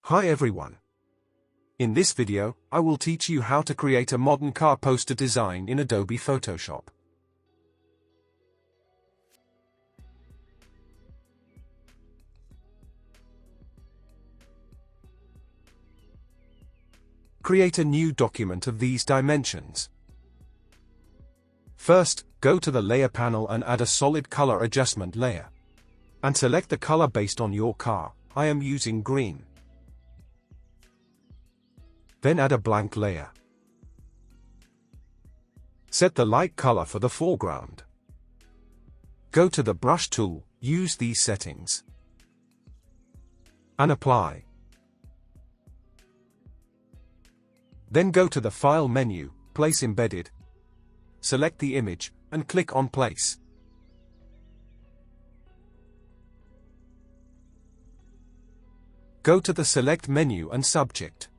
Hi everyone. In this video, I will teach you how to create a modern car poster design in Adobe Photoshop. Create a new document of these dimensions. First, go to the Layer panel and add a solid color adjustment layer. And select the color based on your car. I am using green. Then add a blank layer. Set the light color for the foreground. Go to the brush tool, use these settings. And apply. Then go to the File menu, Place Embedded. Select the image, and click on Place. Go to the Select menu and Subject.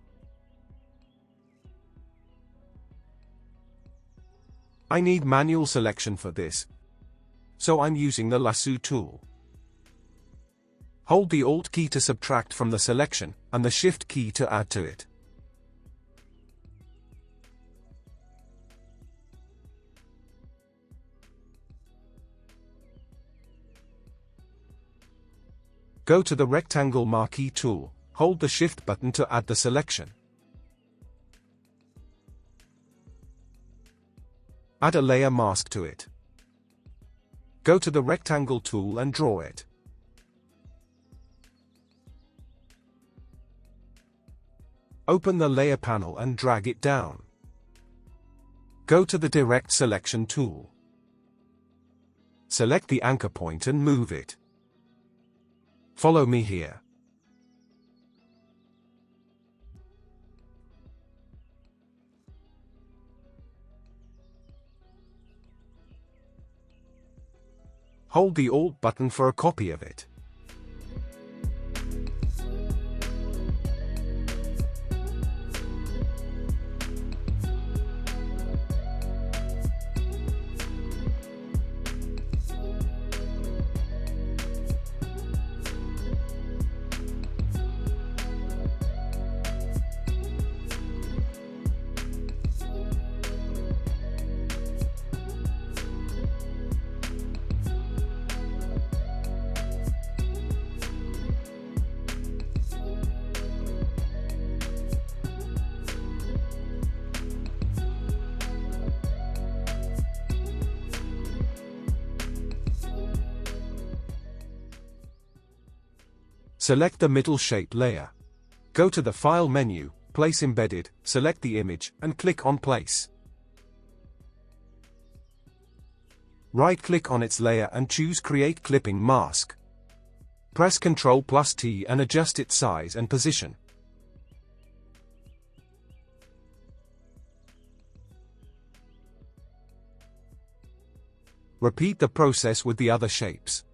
I need manual selection for this, so I'm using the lasso tool. Hold the Alt key to subtract from the selection, and the Shift key to add to it. Go to the Rectangle Marquee tool, hold the Shift button to add the selection. Add a layer mask to it. Go to the Rectangle tool and draw it. Open the Layer panel and drag it down. Go to the Direct Selection tool. Select the anchor point and move it. Follow me here. Hold the Alt button for a copy of it. Select the middle shape layer. Go to the File menu, Place Embedded, select the image, and click on Place. Right-click on its layer and choose Create Clipping Mask. Press Ctrl+T and adjust its size and position. Repeat the process with the other shapes.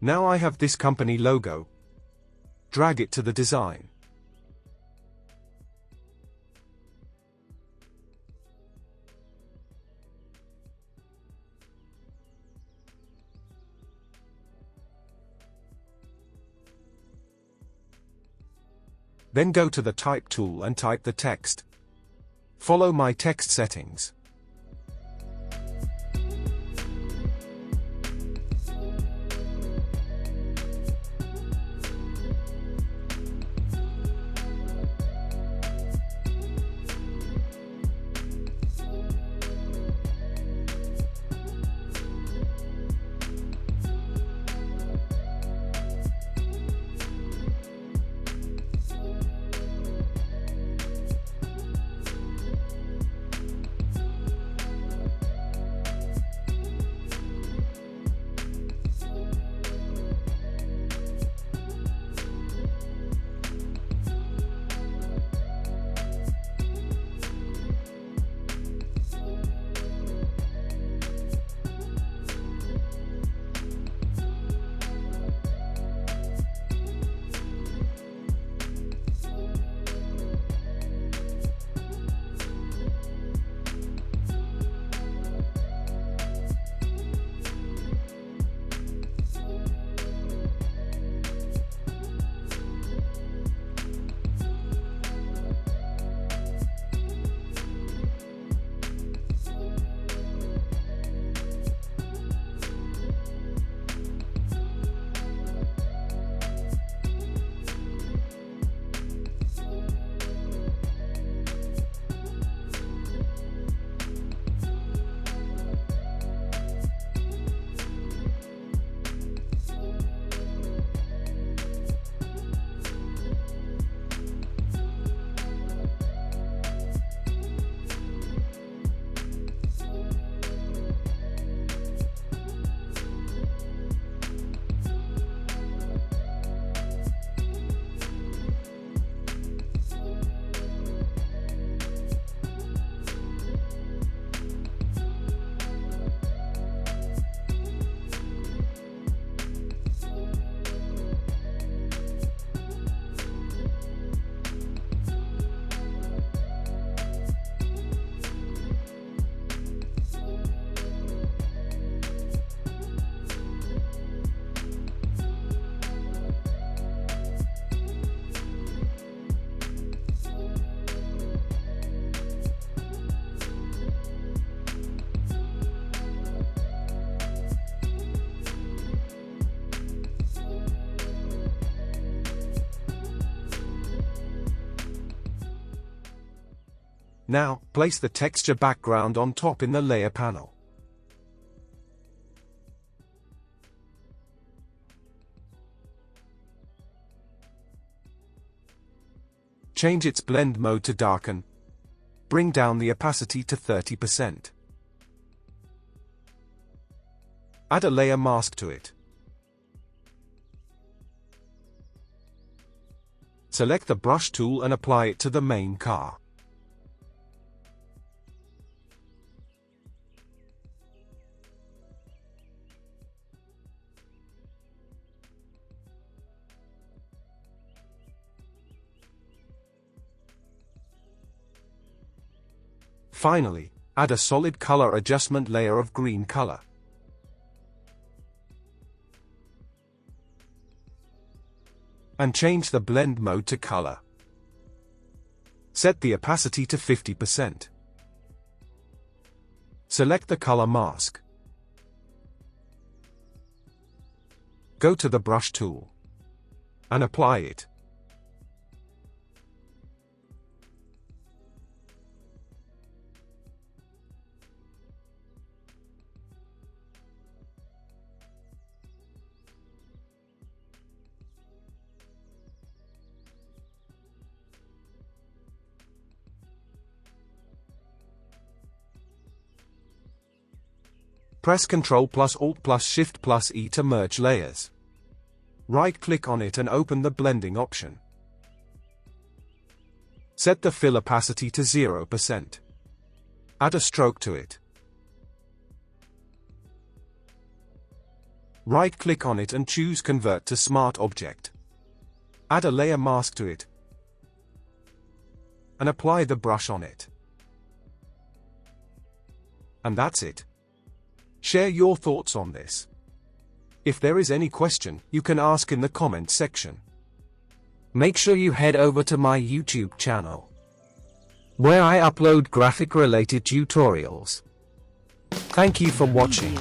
Now I have this company logo. Drag it to the design. Then go to the Type tool and type the text. Follow my text settings. Now, place the texture background on top in the layer panel. Change its blend mode to darken. Bring down the opacity to 30%. Add a layer mask to it. Select the brush tool and apply it to the main car. Finally, add a solid color adjustment layer of green color. And change the blend mode to color. Set the opacity to 50%. Select the color mask. Go to the brush tool and apply it. Press Ctrl plus Alt plus Shift plus E to merge layers. Right-click on it and open the blending option. Set the fill opacity to 0%. Add a stroke to it. Right-click on it and choose Convert to Smart Object. Add a layer mask to it and apply the brush on it. And that's it. Share your thoughts on this. If there is any question, you can ask in the comment section. Make sure you head over to my YouTube channel, where I upload graphic related tutorials. Thank you for watching.